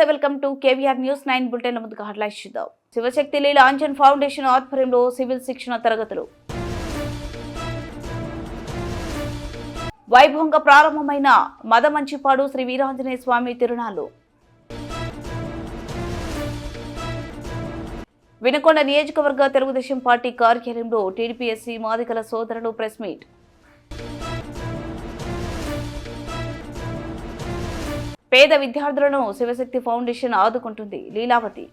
నమస్తే welcome to KVR news 9 bulletin ముందుగా headlines చూద్దాం. శివశక్తి లీలా అంజన్ ఫౌండేషన్ ఆధ్వర్యంలో సివిల్ శిక్షణ తరగతులు వైభవంగా ప్రారంభమైన మదమంచిపాడు శ్రీ వీరాంజనేయ స్వామి తిరునాళ్లు. వినుకొండ నియోజకవర్గ తెలుగుదేశం పార్టీ కార్యాలయంలో టీడీపీ ఎస్సీ మాదిగల సోదరులు ప్రెస్ మీట్. పేద విద్యార్థులను శివశక్తి ఫౌండేషన్ ఆదుకుంటుంది లీలావతి.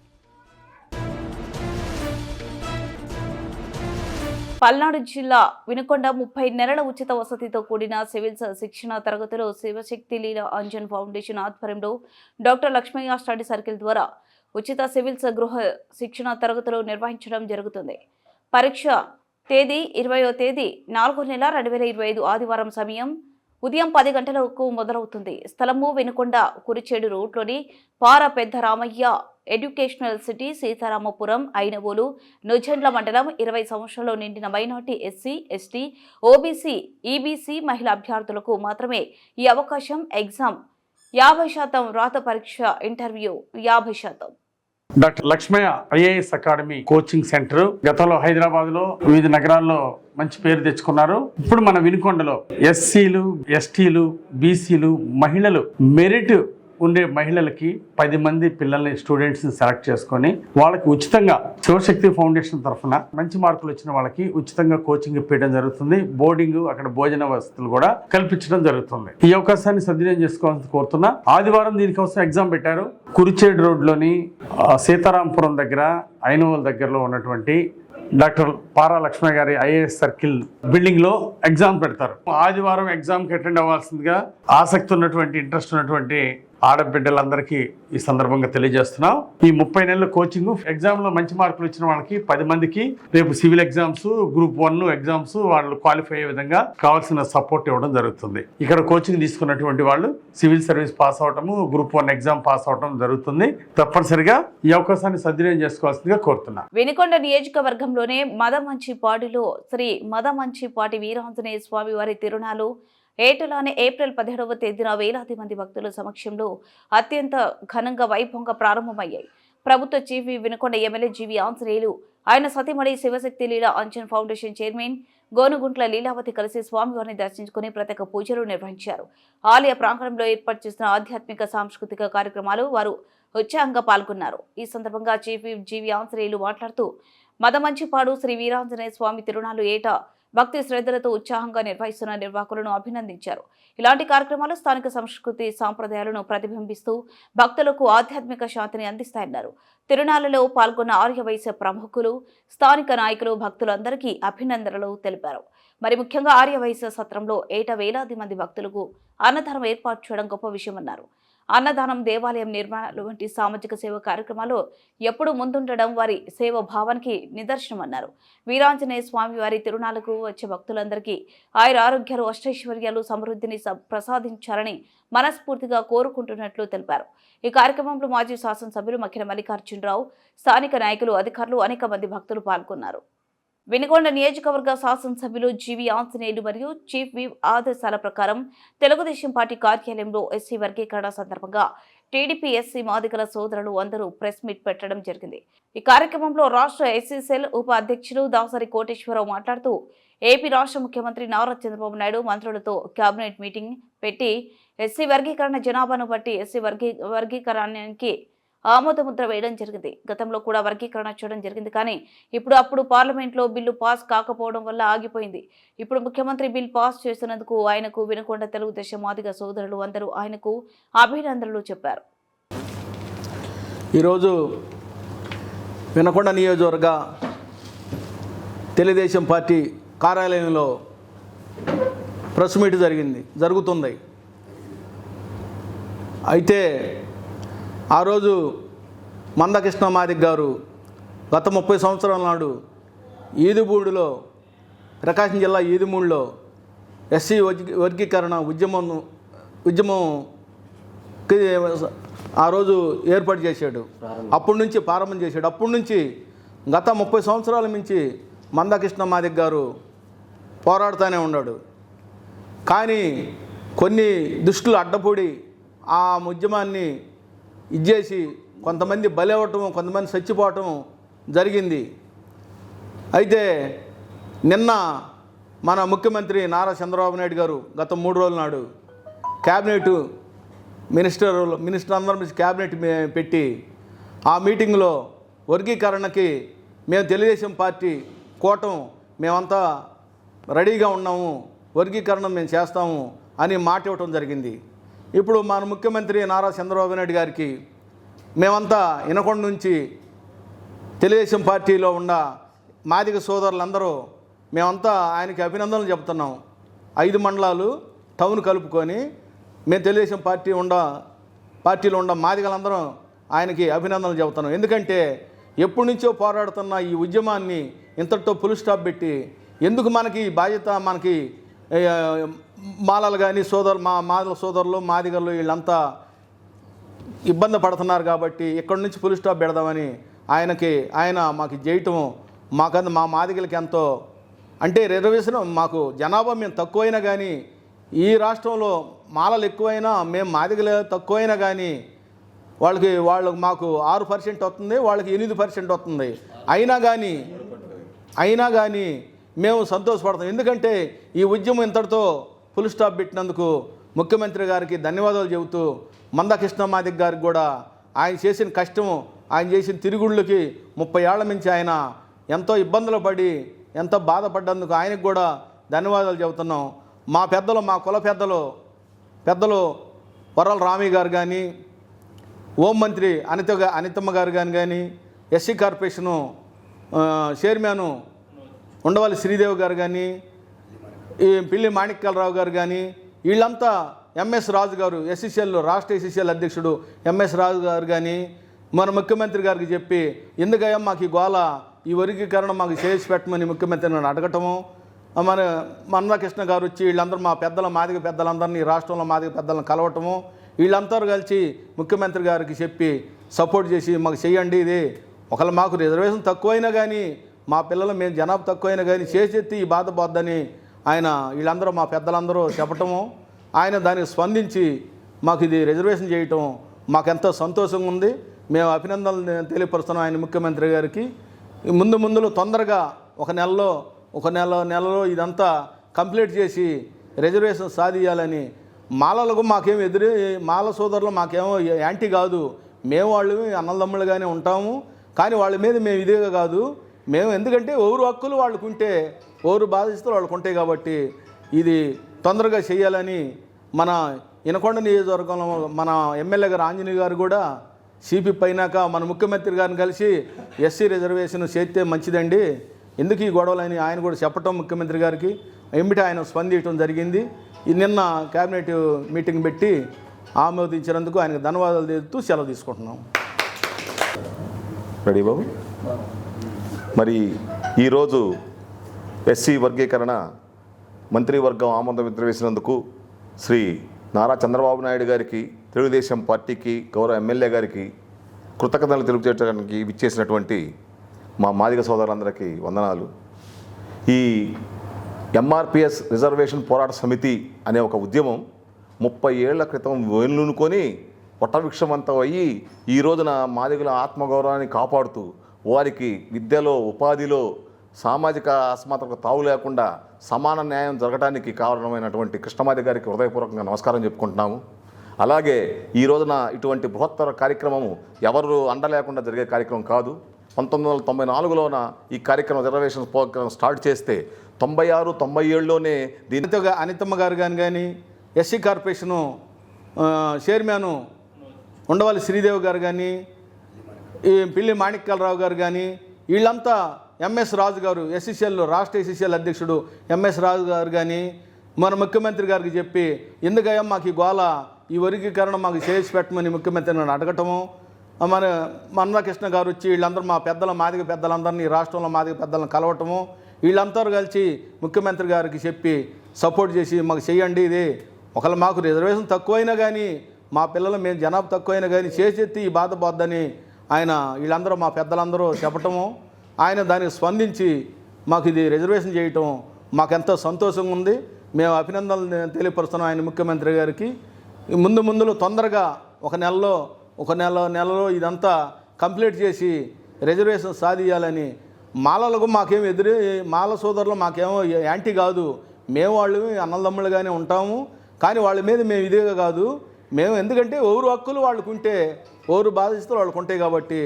పల్నాడు జిల్లా వినుకొండ 30 నెలల ఉచిత వసతితో కూడిన సివిల్స్ శిక్షణ తరగతులు శివశక్తి లీలా అంజన్ ఫౌండేషన్ ఆధ్వర్యంలో డాక్టర్ లక్ష్మయ్య స్టడీ సర్కిల్ ద్వారా ఉచిత సివిల్స్ గృహ శిక్షణ తరగతులు నిర్వహించడం జరుగుతుంది. పరీక్ష తేదీ 20వ తేదీ 4వ నెల 2025 ఆదివారం. సమయం ఉదయం 10 గంటలకు మొదలవుతుంది. స్థలము వినుకొండ కురిచేడు రోడ్లోని పార పెద్ద రామయ్య ఎడ్యుకేషనల్ సిటీ, సీతారామపురం, ఐనవోలు, నుజండ్ల మండలం. 20 సంవత్సరాలు నిండిన minority, SC, ST, OBC, EBC మహిళా అభ్యర్థులకు మాత్రమే ఈ అవకాశం. ఎగ్జామ్ 50%, రాత పరీక్ష interview 50%. Doctor Lakshmaiah IAS academy coaching centre గతంలో హైదరాబాద్ లో వివిధ నగరాల్లో మంచి పేరు తెచ్చుకున్నారు. ఇప్పుడు మన వినుకొండలో ఎస్సీలు, ఎస్టీలు, బీసీలు, మహిళలు, మెరిట్ ఉండే మహిళలకి 10 మంది పిల్లల్ని, స్టూడెంట్స్ ని సెలెక్ట్ చేసుకొని వాళ్ళకి ఉచితంగా శివశక్తి ఫౌండేషన్ తరఫున మంచి మార్కులు వచ్చిన వాళ్ళకి ఉచితంగా కోచింగ్ ఇప్పించడం జరుగుతుంది. బోర్డింగ్, అక్కడ భోజన వసతులు కూడా కల్పించడం జరుగుతుంది. ఈ అవకాశాన్ని సద్వినియోగం చేసుకోవాలని కోరుతున్నా. ఆదివారం దీనికోసం ఎగ్జామ్ పెట్టారు. కురిచేడు రోడ్లోని సీతారాంపురం దగ్గర, ఐనవోల్ దగ్గరలో ఉన్నటువంటి డాక్టర్ పారా లక్ష్మయ్య గారి ఐఏఎస్ సర్కిల్ బిల్డింగ్ లో ఎగ్జామ్ పెడతారు. ఆదివారం ఎగ్జామ్ కి అటెండ్ అవ్వాల్సిందిగా ఆసక్తి ఉన్నటువంటి, ఇంట్రెస్ట్ ఉన్నటువంటి ఆడబిడ్డలందరికీ ఈ సందర్భంగా తెలియజేస్తున్నాం. ఈ 30 నెలల కోచింగ్ ఎగ్జామ్ లో మంచి మార్కులు ఇచ్చిన వాళ్ళకి 10 మందికి రేపు సివిల్ ఎగ్జామ్స్, గ్రూప్ 1 ఎగ్జామ్స్ వాళ్ళు క్వాలిఫై అయ్యే విధంగా కావాల్సిన సపోర్ట్ ఇవ్వడం జరుగుతుంది. ఇక్కడ కోచింగ్ తీసుకున్నటువంటి వాళ్ళు సివిల్ సర్వీస్ పాస్ అవటము, గ్రూప్ 1 ఎగ్జామ్ పాస్ అవటం జరుగుతుంది. తప్పనిసరిగా ఈ అవకాశాన్ని సద్వినియోగం చేసుకోవాల్సిందిగా కోరుతున్నా. వినుకొండ నియోజకవర్గంలోనే మదమంచిపాడులో శ్రీ మదమంచిపాటి వీరాంజనేయ స్వామి వారి తిరునాళ్లు ఏటలానే ఏప్రిల్ 17వ తేదీన వేలాది మంది భక్తుల సమక్షంలో అత్యంత ఘనంగా వైభవంగా ప్రారంభమయ్యాయి. ప్రభుత్వ చీఫ్ వినుకొండ ఎమ్మెల్యే జీవి ఆంజనేయులు, ఆయన సతీమణి శివశక్తి లీలా అంజన్ ఫౌండేషన్ చైర్మన్ గోనుగుంట్ల లీలావతి కలిసి స్వామివారిని దర్శించుకుని ప్రత్యేక పూజలు నిర్వహించారు. ఆలయ ప్రాంగణంలో ఏర్పాటు చేసిన ఆధ్యాత్మిక, సాంస్కృతిక కార్యక్రమాలు వారు ఉత్సాహంగా పాల్గొన్నారు. ఈ సందర్భంగా చీఫ్ జీవి ఆంజనేయులు మాట్లాడుతూ, మదమంచిపాడు శ్రీ వీరాంజనేయ స్వామి తిరునాళ్లు ఏటా భక్తి శ్రద్ధలతో ఉత్సాహంగా నిర్వహిస్తున్న నిర్వాహకులను అభినందించారు. ఇలాంటి కార్యక్రమాలు స్థానిక సంస్కృతి, సాంప్రదాయాలను ప్రతిబింబిస్తూ భక్తులకు ఆధ్యాత్మిక శాంతిని అందిస్తాయన్నారు. తిరునాళ్లలో పాల్గొన్న ఆర్యవైశ్య ప్రముఖులు, స్థానిక నాయకులు, భక్తులందరికీ అభినందనలు తెలిపారు. మరి ముఖ్యంగా ఆర్యవైశ్య సత్రంలో ఏటా వేలాది మంది భక్తులకు అన్నదానం ఏర్పాటు చేయడం గొప్ప విషయమన్నారు. అన్నదానం, దేవాలయం నిర్మాణాలు వంటి సామాజిక సేవ కార్యక్రమాలు ఎప్పుడూ ముందుండడం వారి సేవ భావానికి నిదర్శనమన్నారు. వీరాంజనేయ స్వామి వారి తిరునాళ్లకు వచ్చే భక్తులందరికీ ఆయురారోగ్యాలు, అష్టైశ్వర్యాలు, సమృద్ధిని ప్రసాదించాలని మనస్ఫూర్తిగా కోరుకుంటున్నట్లు తెలిపారు. ఈ కార్యక్రమంలో మాజీ శాసనసభ్యులు మక్కిన మల్లికార్జునరావు, స్థానిక నాయకులు, అధికారులు, అనేక మంది భక్తులు పాల్గొన్నారు. వినుకొండ నియోజకవర్గ శాసనసభ్యులు జీవి ఆంజనేయులు మరియు చీఫ్ విప్ ఆదేశాల ప్రకారం తెలుగుదేశం పార్టీ కార్యాలయంలో ఎస్సీ వర్గీకరణ సందర్భంగా టీడీపీ ఎస్సీ మాదిగల సోదరులు అందరూ ప్రెస్ మీట్ పెట్టడం జరిగింది. ఈ కార్యక్రమంలో రాష్ట్ర ఎస్సీ సెల్ ఉప అధ్యక్షులు దాసరి కోటేశ్వరరావు మాట్లాడుతూ, ఏపీ రాష్ట్ర ముఖ్యమంత్రి నారా చంద్రబాబు నాయుడు మంత్రులతో కేబినెట్ మీటింగ్ పెట్టి ఎస్సీ వర్గీకరణ జనాభాను బట్టి ఎస్సీ వర్గీకరణకి ఆమోదముద్ర వేయడం జరిగింది. గతంలో కూడా వర్గీకరణ చేయడం జరిగింది, కానీ అప్పుడు పార్లమెంట్లో బిల్లు పాస్ కాకపోవడం వల్ల ఆగిపోయింది. ఇప్పుడు ముఖ్యమంత్రి బిల్ పాస్ చేసినందుకు ఆయనకు వినుకొండ తెలుగుదేశం మాదిగ సోదరులు అందరూ ఆయనకు అభినందనలు చెప్పారు. ఈరోజు వినుకొండ నియోజకవర్గ తెలుగుదేశం పార్టీ కార్యాలయంలో ప్రెస్ మీట్ జరుగుతుంది. అయితే ఆ రోజు మందకృష్ణ మాదిగ గారు గత 30 సంవత్సరాల నాడు ఈదుబూడిలో, ప్రకాశం జిల్లా ఈదుమూడిలో ఎస్సీ వర్గీకరణ ఉద్యమం ఆ రోజు ఏర్పాటు చేశాడు. అప్పటి నుంచి ప్రారంభం చేశాడు. అప్పటి నుంచి గత 30 సంవత్సరాల నుంచి మందకృష్ణ మాదిగ గారు పోరాడుతూనే ఉన్నాడు. కానీ కొన్ని దుష్టులు అడ్డపొడి ఆ ఉద్యమాన్ని ఇచ్చేసి కొంతమంది బలవటం, కొంతమంది చచ్చిపోవటం జరిగింది. అయితే నిన్న మన ముఖ్యమంత్రి నారా చంద్రబాబు నాయుడు గారు గత 3 రోజుల నాడు క్యాబినెట్ మినిస్టర్ అందరం క్యాబినెట్ పెట్టి ఆ మీటింగ్లో వర్గీకరణకి మేము తెలుగుదేశం పార్టీ కూటం మేమంతా రెడీగా ఉన్నాము, వర్గీకరణ మేము చేస్తాము అని మాట ఇవ్వటం జరిగింది. ఇప్పుడు మన ముఖ్యమంత్రి నారా చంద్రబాబు నాయుడు గారికి మేమంతా వినకొండ నుంచి తెలుగుదేశం పార్టీలో ఉన్న మాదిగ సోదరులందరూ మేమంతా ఆయనకి అభినందనలు చెప్తున్నాం. 5 మండలాలు టౌన్ కలుపుకొని మేము తెలుగుదేశం పార్టీలో ఉన్న మాదిగలందరం ఆయనకి అభినందనలు చెబుతున్నాం. ఎందుకంటే ఎప్పటి నుంచో పోరాడుతున్న ఈ ఉద్యమాన్ని ఇంతటితో ఫుల్ స్టాప్ పెట్టి ఎందుకు మనకి బాధ్యత, మనకి మాలలు కానీ మాల సోదరులు మాదిగలు వీళ్ళంతా ఇబ్బంది పడుతున్నారు కాబట్టి ఇక్కడి నుంచి ఫుల్ స్టాప్ పెడదామని ఆయన మాకు చేయటం మా మాదిగలకి ఎంతో అంటే రిజర్వేషన్ మాకు జనాభా మేము తక్కువైనా కానీ ఈ రాష్ట్రంలో మాలలు ఎక్కువైనా మేము మాదిగలు తక్కువైనా కానీ వాళ్ళకు మాకు 6% వస్తుంది, వాళ్ళకి 8% వస్తుంది. అయినా కానీ మేము సంతోషపడతాం. ఎందుకంటే ఈ ఉద్యమం ఇంతటితో ఫుల్ స్టాప్ పెట్టినందుకు ముఖ్యమంత్రి గారికి ధన్యవాదాలు చెబుతూ మందకృష్ణ మాదిగ గారికి కూడా ఆయన చేసిన కష్టం, ఆయన చేసిన తిరుగుళ్ళకి 30 ఏళ్ల నుంచి ఆయన ఎంతో ఇబ్బందులు పడి ఎంతో బాధపడ్డందుకు ఆయనకు కూడా ధన్యవాదాలు చెబుతున్నాం. మా కుల పెద్దలు వరల రామయ్య గారు కానీ, హోంమంత్రి అనితమ్మ గారు కానీ, SC corporation chairman Undavalli Sridevi గారు కానీ, ఈ పిల్లి మాణిక్యాలరావు గారు కానీ, వీళ్ళంతా ఎంఎస్ రాజు గారు ఎస్సీసీఎల్ రాష్ట్ర ఎస్సీసీఎల్ అధ్యక్షుడు ఎంఎస్ రాజు గారు కానీ మన ముఖ్యమంత్రి గారికి చెప్పి ఎందుకయ్యా మాకు ఈ గోళ, ఈ వర్గీకరణ మాకు చేసి పెట్టమని ముఖ్యమంత్రిని అడగటము, మన మందకృష్ణ గారు వచ్చి వీళ్ళందరూ మా మాదిగ పెద్దలందరినీ రాష్ట్రంలో మాదిగ పెద్దలను కలవటము, వీళ్ళందరూ కలిసి ముఖ్యమంత్రి గారికి చెప్పి సపోర్ట్ చేసి మాకు చెయ్యండి, ఇది ఒకవేళ మాకు రిజర్వేషన్ తక్కువైనా కానీ మా పిల్లలు మేము జనాభా తక్కువైనా కానీ చేసెత్తి ఈ బాధ పోద్దని వీళ్ళందరూ మా పెద్దలందరూ చెప్పటము, ఆయన దానికి స్పందించి మాకు ఇది రిజర్వేషన్ చేయటం మాకెంతో సంతోషంగా ఉంది. మేము అభినందనలు తెలియపరుస్తున్నాం ఆయన ముఖ్యమంత్రి గారికి. ముందులో తొందరగా ఒక నెలలో ఇదంతా కంప్లీట్ చేసి రిజర్వేషన్ సాధించాలని. మాలలకు మాకేం మాల సోదరులు మాకేమో యాంటీ కాదు, మేము వాళ్ళు అన్నదమ్ములుగానే ఉంటాము, కానీ వాళ్ళ మీద మేము ఇదేగా కాదు, మేము ఎందుకంటే ఎవరు హక్కులు వాళ్ళకు ఉంటే ఎవరు బాధిస్తులు వాళ్ళకు ఉంటాయి కాబట్టి ఇది తొందరగా చేయాలని మన వినకొండ నియోజకవర్గంలో మన ఎమ్మెల్యే గారు ఆంజనేయ గారు కూడా సిపి పైనాక మన ముఖ్యమంత్రి గారిని కలిసి ఎస్సీ రిజర్వేషన్ చేస్తే మంచిదండి, ఎందుకు ఈ గొడవలని ఆయన కూడా చెప్పటం ముఖ్యమంత్రి గారికి ఏమిటి ఆయన స్పందించడం జరిగింది. నిన్న క్యాబినెట్ మీటింగ్ పెట్టి ఆమోదించినందుకు ఆయనకు ధన్యవాదాలు తెలుపుతూ సెలవు తీసుకుంటున్నాం. రెడీ బాబు. మరి ఈరోజు ఎస్సీ వర్గీకరణ మంత్రివర్గం ఆమోదం వేసినందుకు శ్రీ నారా చంద్రబాబు నాయుడు గారికి, తెలుగుదేశం పార్టీకి, గౌరవ ఎమ్మెల్యే గారికి కృతజ్ఞతలు తెలియజేయడానికి విచ్చేసినటువంటి మా మాదిగ సోదరులందరికీ వందనాలు. ఈ ఎంఆర్పిఎస్ రిజర్వేషన్ పోరాట సమితి అనే ఒక ఉద్యమం 30 ఏళ్ల క్రితం వెన్నుకొని వటవృక్షమంతా అయ్యి ఈ రోజున మాదిగల ఆత్మగౌరవాన్ని కాపాడుతూ వారికి విద్యలో, ఉపాధిలో, సామాజిక అసమానతకు తావు లేకుండా సమాన న్యాయం జరగడానికి కారణమైనటువంటి కృష్ణమాది గారికి హృదయపూర్వకంగా నమస్కారం చెప్పుకుంటున్నాము. అలాగే ఈ రోజున ఇటువంటి బృహత్తర కార్యక్రమము ఎవరు అండ లేకుండా జరిగే కార్యక్రమం కాదు. 1994లోన ఈ కార్యక్రమం రిజర్వేషన్ ప్రోగ్రాం స్టార్ట్ చేస్తే 96, 97లోనే దీనితో అనితమ్మ గారు కానీ, SC corporation chairman Undavalli Sridevi గారు కానీ, ఈ పిల్లి మాణిక్యాలరావు గారు కానీ, వీళ్ళంతా ఎంఎస్ రాజు గారు ఎస్సీసీఎల్ రాష్ట్ర ఎస్సీసీఎల్ అధ్యక్షుడు ఎంఎస్ రాజు గారు కానీ మన ముఖ్యమంత్రి గారికి చెప్పి ఎందుకయ్యా మాకు ఈ గోళ, ఈ వర్గీకరణ మాకు చేసి పెట్టమని ముఖ్యమంత్రిని అడగటము, మన మందకృష్ణ గారు వచ్చి వీళ్ళందరూ మా మాదిగ పెద్దలందరినీ రాష్ట్రంలో మాదిగ పెద్దలను కలవటము, వీళ్ళందరూ కలిసి ముఖ్యమంత్రి గారికి చెప్పి సపోర్ట్ చేసి మాకు చెయ్యండి, ఇది ఒకవేళ మాకు రిజర్వేషన్ తక్కువైనా కానీ మా పిల్లలు మేము జనాభా తక్కువైనా కానీ చేసెత్తి ఈ బాధ పోద్దని వీళ్ళందరూ మా పెద్దలందరూ చెప్పటము, ఆయన దానికి స్పందించి మాకు ఇది రిజర్వేషన్ చేయటం మాకెంతో సంతోషంగా ఉంది. మేము అభినందనలు తెలియపరుస్తున్నాం ఆయన ముఖ్యమంత్రి గారికి. ముందులో తొందరగా ఒక ఒక నెలలో ఇదంతా కంప్లీట్ చేసి రిజర్వేషన్ సాధించాలని మాలలకు మాకేం మాల సోదరులు మాకేమో యాంటీ కాదు, మేము వాళ్ళు అన్నదమ్ములుగానే ఉంటాము. కానీ వాళ్ళ మీద మేము ఇదేగా కాదు, మేము ఎందుకంటే ఎవరు హక్కులు వాళ్ళకు ఉంటే ఎవరు బాధిస్తులు వాళ్ళకు ఉంటాయి కాబట్టి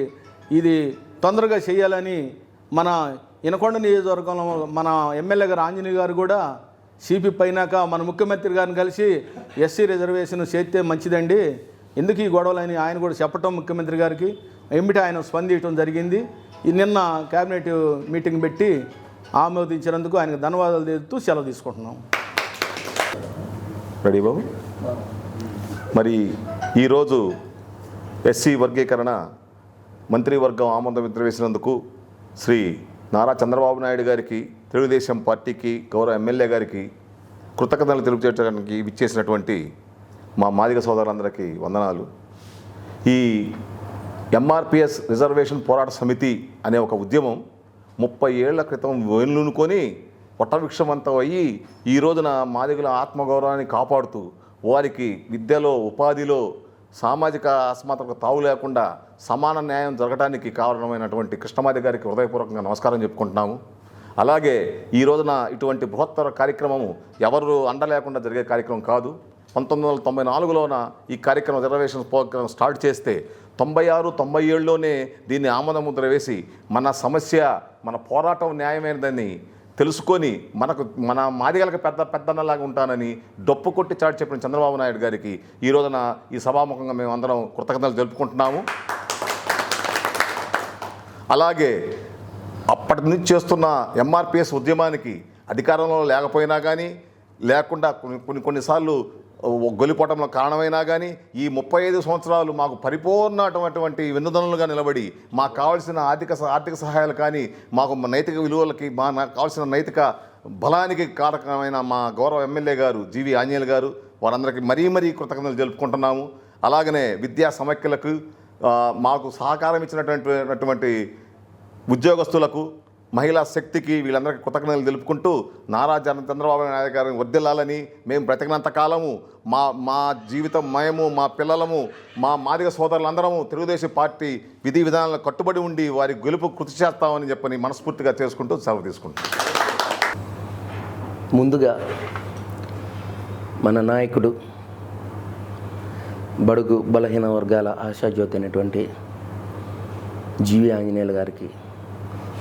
ఇది తొందరగా చేయాలని మన ఇనకొండ నియోజకవర్గంలో మన ఎమ్మెల్యే గారు ఆంజనేయ గారు కూడా సిపి పైనాక మన ముఖ్యమంత్రి గారిని కలిసి ఎస్సీ రిజర్వేషన్ చేస్తే మంచిదండి, ఎందుకు ఈ గొడవలని ఆయన కూడా చెప్పటం ముఖ్యమంత్రి గారికి ఏమిటి ఆయన స్పందించడం జరిగింది. నిన్న కేబినెట్ మీటింగ్ పెట్టి ఆమోదించినందుకు ఆయనకు ధన్యవాదాలు తెలుపుతూ సెలవు తీసుకుంటున్నాం. రెడీ బాబు. మరి ఈరోజు ఎస్సీ వర్గీకరణ మంత్రివర్గం ఆమోదముద్ర వేసినందుకు శ్రీ నారా చంద్రబాబు నాయుడు గారికి, తెలుగుదేశం పార్టీకి, గౌరవ ఎమ్మెల్యే గారికి కృతజ్ఞతలు తెలుపుచేయడానికి విచ్చేసినటువంటి మా మాదిగ సోదరులందరికీ వందనాలు. ఈ ఎంఆర్పిఎస్ రిజర్వేషన్ పోరాట సమితి అనే ఒక ఉద్యమం 30 ఏళ్ల క్రితం వెన్నుకొని వటవృక్షమంతం అయ్యి ఈ రోజున మాదిగల ఆత్మగౌరవాన్ని కాపాడుతూ వారికి విద్యలో, ఉపాధిలో, సామాజిక అసమానతకు తావు లేకుండా సమాన న్యాయం జరగడానికి కారణమైనటువంటి కృష్ణమాది గారికి హృదయపూర్వకంగా నమస్కారం చెప్పుకుంటున్నాము. అలాగే ఈ రోజున ఇటువంటి బృహత్తర కార్యక్రమము ఎవరు అండ లేకుండా జరిగే కార్యక్రమం కాదు. 1994లోన ఈ కార్యక్రమం రిజర్వేషన్ ప్రోగ్రాం స్టార్ట్ చేస్తే 96, 97లోనే దీన్ని ఆమోదముద్ర వేసి మన సమస్య, మన పోరాటం న్యాయమైనదని తెలుసుకొని మన మాదిగలకు పెద్దన్నలాగా ఉంటానని డొప్పు కొట్టి చాటి చెప్పిన చంద్రబాబు నాయుడు గారికి ఈ రోజున ఈ సభాముఖంగా మేము అందరం కృతజ్ఞతలు జరుపుకుంటున్నాము. అలాగే అప్పటి నుంచి చేస్తున్న ఎంఆర్పిఎస్ ఉద్యమానికి అధికారంలో లేకపోయినా కానీ, లేకుండా కొన్నిసార్లు గొలిపోవటంలో కారణమైనా కానీ ఈ 35 సంవత్సరాలు మాకు పరిపూర్ణటువంటి వెన్నుదన్నులుగా నిలబడి మాకు కావాల్సిన ఆర్థిక సహాయాలు కానీ, మాకు నైతిక విలువలకి, నాకు కావాల్సిన నైతిక బలానికి కారకమైన మా గౌరవ ఎమ్మెల్యే గారు జీవి ఆంజనేయులు గారు, వారందరికీ మరీ కృతజ్ఞతలు జరుపుకుంటున్నాము. అలాగనే విద్యా సమైక్యలకు మాకు సహకారం ఇచ్చినటువంటి ఉద్యోగస్తులకు, మహిళా శక్తికి, వీళ్ళందరికీ కృతజ్ఞతలు తెలుపుకుంటూ నారా చంద్రబాబు నాయుడు గారిని వర్ధిల్లాలని, మేము బ్రతికినంత కాలము మా జీవితం, మేము, మా పిల్లలము, మా మాదిగ సోదరులందరము తెలుగుదేశం పార్టీ విధి విధానాలకు కట్టుబడి ఉండి వారి గెలుపు కృషి చేస్తామని చెప్పని మనస్ఫూర్తిగా చేసుకుంటూ సెలవు తీసుకుంటాం. ముందుగా మన నాయకుడు, బడుగు బలహీన వర్గాల ఆశాజ్యోతి అయినటువంటి జీవి ఆంజనేయులు గారికి,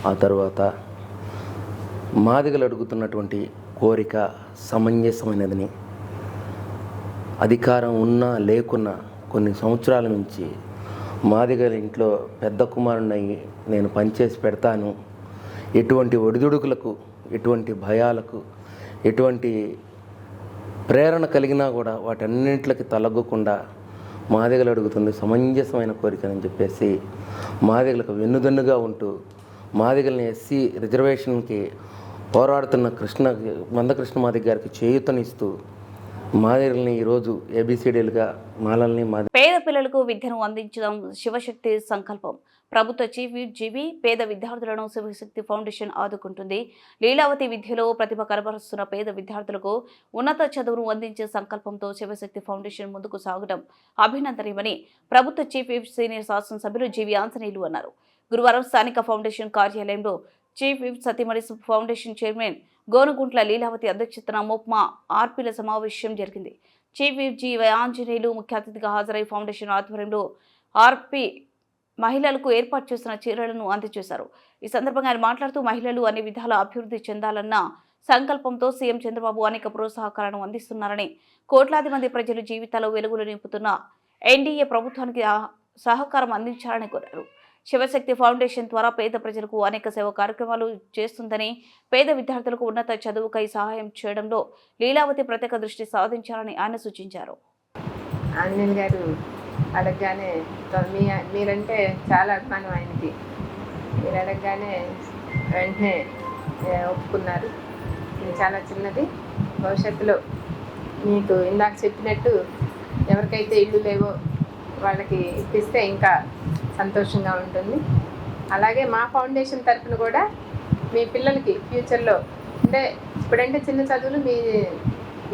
ఆ తర్వాత మాదిగలు అడుగుతున్నటువంటి కోరిక సమంజసమైనదని, అధికారం ఉన్నా లేకున్నా కొన్ని సంవత్సరాల నుంచి మాదిగల ఇంట్లో పెద్ద కుమారుడినయ్యి నేను పనిచేసి పెడతాను, ఎటువంటి ఒడిదుడుకులకు, ఎటువంటి భయాలకు, ఎటువంటి ప్రేరణ కలిగినా కూడా వాటన్నింటికి తలగ్గకుండా మాదిగలు అడుగుతుంది సమంజసమైన కోరికని చెప్పేసి మాదిగలకు వెన్నుదన్నుగా ఉంటూ మాదిగల్ని ఎస్సీ రిజర్వేషన్కి పోరాడుతున్న మందకృష్ణ మాదిగ గారికి చేయూతనిస్తూ మాదిగల్ని ఈరోజు ఏబిసిడీలుగా మాలల్ని పేద పిల్లలకు విద్యను అందించడం శివశక్తి సంకల్పం. ప్రభుత్వ చీఫ్ విప్ జీవి పేద విద్యార్థులను శివశక్తి ఫౌండేషన్ ఆదుకుంటుంది. లీలావతి విద్యలో ప్రతిభ కనబరుస్తున్న పేద విద్యార్థులకు ఉన్నత చదువును అందించే సంకల్పంతో శివశక్తి ఫౌండేషన్ ముందుకు సాగడం అభినందనీయమని ప్రభుత్వ చీఫ్ విప్ సీనియర్ శాసనసభ్యులు జీవి ఆంజనేయులు అన్నారు. గురువారం స్థానిక ఫౌండేషన్ కార్యాలయంలో చీఫ్ విప్ సతీమణి ఫౌండేషన్ చైర్మన్ గోనుగుంట్ల లీలావతి అధ్యక్షతన మోప్మా ఆర్పీల సమావేశం జరిగింది. చీఫ్ విప్ జీవి ఆంజనేయులు ముఖ్య అతిథిగా హాజరై ఫౌండేషన్ ఆధ్వర్యంలో ఆర్పీ మహిళలకు ఏర్పాటు చేసిన చీరలను అందజేశారు. ఈ సందర్భంగా ఆయన మాట్లాడుతూ మహిళలు అన్ని విధాల అభివృద్ధి చెందాలన్న సంకల్పంతో సీఎం చంద్రబాబు అనేక ప్రోత్సాహకాలను అందిస్తున్నారని, కోట్లాది మంది ప్రజలు జీవితాల్లో వెలుగులు నింపుతున్న ఎన్డీఏ ప్రభుత్వానికి సహకారం అందించాలని కోరారు. శివశక్తి ఫౌండేషన్ ద్వారా పేద ప్రజలకు అనేక సేవా కార్యక్రమాలు చేస్తుందని, పేద విద్యార్థులకు ఉన్నత చదువుకై సహాయం చేయడంలో లీలావతి ప్రత్యేక దృష్టి సాధించాలని ఆయన సూచించారు. ఆంజనేయులు గారు అడగగానే మీరంటే చాలా అభిమానం ఆయనకి. మీరు అడగగానే వెంటనే ఒప్పుకున్నారు. ఇది చాలా చిన్నది, భవిష్యత్తులో మీకు ఇందాక చెప్పినట్టు ఎవరికైతే ఇళ్ళు లేవో వాళ్ళకి ఇప్పిస్తే ఇంకా సంతోషంగా ఉంటుంది. అలాగే మా ఫౌండేషన్ తరఫున కూడా మీ పిల్లలకి ఫ్యూచర్లో ఇప్పుడంటే చిన్న చదువులు మీ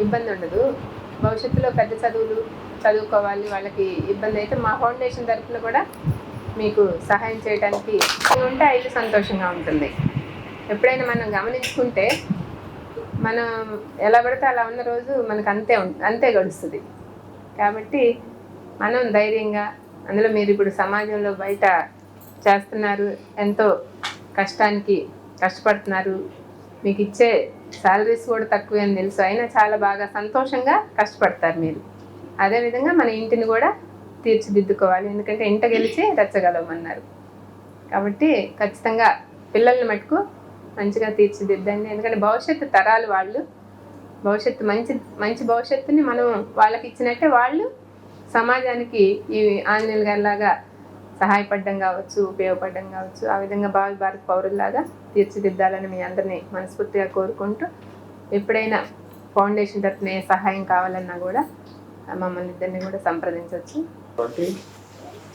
ఇబ్బంది ఉండదు, భవిష్యత్తులో పెద్ద చదువులు చదువుకోవాలి, వాళ్ళకి ఇబ్బంది అయితే మా ఫౌండేషన్ తరఫున కూడా మీకు సహాయం చేయడానికి ఉంటే ఇల్లు సంతోషంగా ఉంటుంది. ఎప్పుడైనా మనం గమనించుకుంటే మనం ఎలా పడితే అలా ఉన్న రోజు మనకు అంతే గడుస్తుంది. కాబట్టి మనం ధైర్యంగా, అందులో మీరు ఇప్పుడు సమాజంలో బయట చేస్తున్నారు, ఎంతో కష్టపడుతున్నారు, మీకు ఇచ్చే శాలరీస్ కూడా తక్కువే అని తెలుసు, అయినా చాలా బాగా సంతోషంగా కష్టపడతారు మీరు. అదేవిధంగా మన ఇంటిని కూడా తీర్చిదిద్దుకోవాలి, ఎందుకంటే ఇంట గెలిచి రెచ్చగలమన్నారు. కాబట్టి ఖచ్చితంగా పిల్లల్ని మటుకు మంచిగా తీర్చిదిద్దండి, ఎందుకంటే భవిష్యత్తు తరాలు వాళ్ళు, మంచి భవిష్యత్తుని మనం వాళ్ళకి ఇచ్చినట్టే వాళ్ళు సమాజానికి ఈ ఆంజనేయులు గారిలాగా సహాయపడడం కావచ్చు, ఉపయోగపడడం కావచ్చు, ఆ విధంగా భావి భారత పౌరుల్లాగా తీర్చిదిద్దాలని మీ అందరినీ మనస్ఫూర్తిగా కోరుకుంటూ, ఎప్పుడైనా ఫౌండేషన్ తరఫున ఏ సహాయం కావాలన్నా కూడా మమ్మల్ని ఇద్దరిని కూడా సంప్రదించవచ్చు. కాబట్టి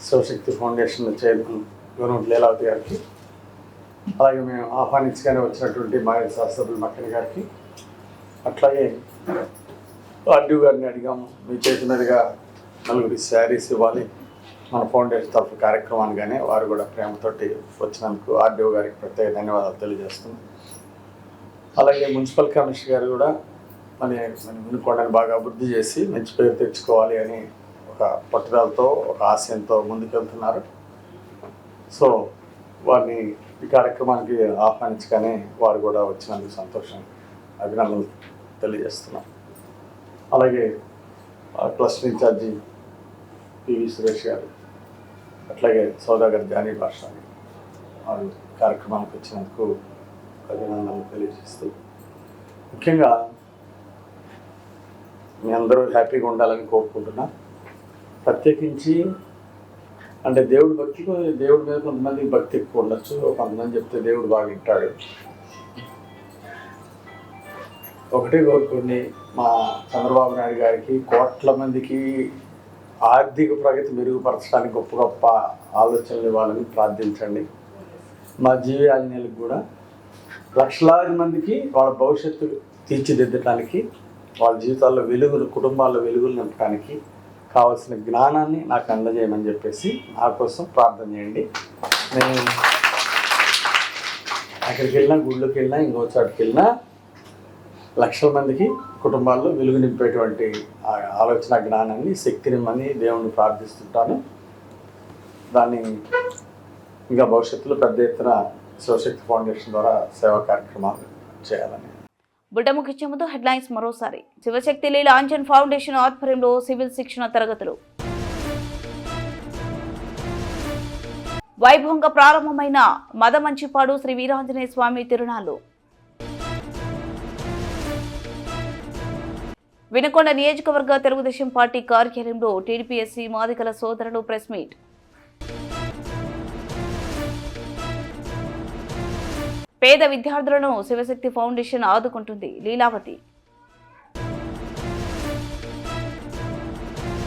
Shivashakti foundation chairman government Leelavathi గారికి, అలాగే మేము ఆహ్వానించగానే వచ్చినటువంటి మాజీ శాస్త్రజ్ఞులు మక్కని గారికి, అట్లాగే ఆర్డీఓ గారిని అడిగాము, మీ చేతి మీదుగా 4 శారీస్ ఇవ్వాలి మన ఫౌండేషన్ తరఫు కార్యక్రమానిగానే వారు కూడా ప్రేమతోటి వచ్చినందుకు ఆర్డీఓ గారికి ప్రత్యేక ధన్యవాదాలు తెలియజేస్తున్నాం. అలాగే మున్సిపల్ కమిషనర్ గారు కూడా మన వినుకొండని బాగా అభివృద్ధి చేసి మంచి పేరు తెచ్చుకోవాలి అని ఒక పట్టుదలతో, ఒక ఆశయంతో ముందుకెళ్తున్నారు. సో వారిని ఈ కార్యక్రమానికి ఆహ్వానించగానే వారు కూడా వచ్చినందుకు సంతోషం, అభినందనలు తెలియజేస్తున్నాం. అలాగే క్లస్టర్ ఇన్ఛార్జి పివి సురేష్ గారు, అట్లాగే సౌదాగర్ జానీ భాషని వారు కార్యక్రమానికి వచ్చినందుకు అభినందనలు తెలియజేస్తూ, ముఖ్యంగా మీ అందరూ హ్యాపీగా ఉండాలని కోరుకుంటున్నా. ప్రత్యేకించి అంటే దేవుడి మీద కొంతమందికి భక్తి ఎక్కువ ఉండొచ్చు, కొంతమంది చెప్తే దేవుడు బాగా వింటాడు. ఒకటే కోరుకోండి, మా చంద్రబాబు నాయుడు గారికి కోట్ల మందికి ఆర్థిక ప్రగతి మెరుగుపరచడానికి గొప్ప గొప్ప ఆలోచనలు ఇవ్వాలని ప్రార్థించండి. మా జీవి ఆంజనేయులకు కూడా లక్షలాది మందికి వాళ్ళ భవిష్యత్తు తీర్చిదిద్దడానికి, వాళ్ళ జీవితాల్లో వెలుగులు, కుటుంబాల్లో వెలుగులు నింపడానికి కావాల్సిన జ్ఞానాన్ని నాకు అందజేయమని చెప్పేసి నా కోసం ప్రార్థన చేయండి. నేను అక్కడికి వెళ్ళినా, గుళ్ళోకి వెళ్ళినా, ఇంకో చోటుకి వెళ్ళినా లక్షల మందికి కుటుంబాల్లో వెలుగు నింపేటువంటి ఆలోచన, జ్ఞానాన్ని, శక్తినిమ్మని దేవుణ్ణి ప్రార్థిస్తుంటాను. దాన్ని ఇంకా భవిష్యత్తులో పెద్ద ఎత్తున శివశక్తి ఫౌండేషన్ ద్వారా సేవా కార్యక్రమాలు చేయాలని. బుట్ట ముఖ్య ముందు హెడ్లైన్స్ మరోసారి. శివశక్తి లీలాంజన్ ఫౌండేషన్ ఆధ్వర్యంలో సివిల్ శిక్షణ తరగతులు. వైభవంగా ప్రారంభమైన మదమంచిపాడు శ్రీ వీరాంజనేయ స్వామి తిరునాళ్లు. వినుకొండ నియోజకవర్గ తెలుగుదేశం పార్టీ కార్యాలయంలో టీడీపీ ఎస్సీ మాదిగల సోదరులు ప్రెస్ మీట్. పేద విద్యార్థులను శివశక్తి ఫౌండేషన్ ఆదుకుంటుంది. లీలావతి.